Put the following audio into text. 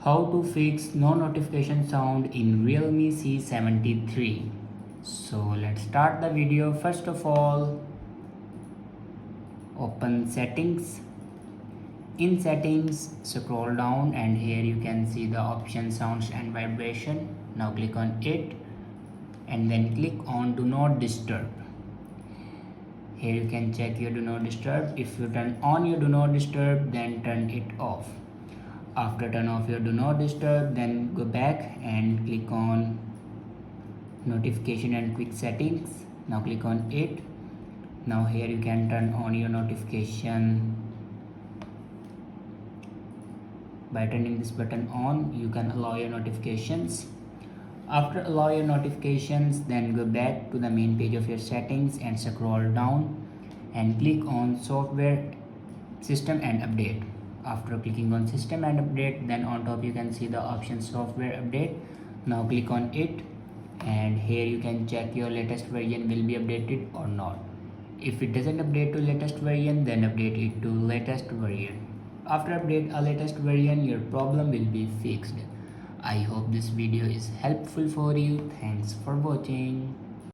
How to fix no notification sound in Realme C73. So let's start the video. First of all, open settings. In settings, scroll down and here you can see the option sounds and vibration. Now click on it and then click on do not disturb. Here you can check your do not disturb. If you turn on your do not disturb, then turn it off. After turn off your do not disturb, then go back and click on notification and quick settings. Now click on it. Now here you can turn on your notification. By turning this button on, you can allow your notifications. After allow your notifications, then go back to the main page of your settings and scroll down and click on software, system and update. After clicking on system and update, then on top you can see the option software update. Now click on it and here you can check your latest version will be updated or not. If it doesn't update to latest version, then update it to latest version. After update a latest version, your problem will be fixed. I hope this video is helpful for you. Thanks for watching.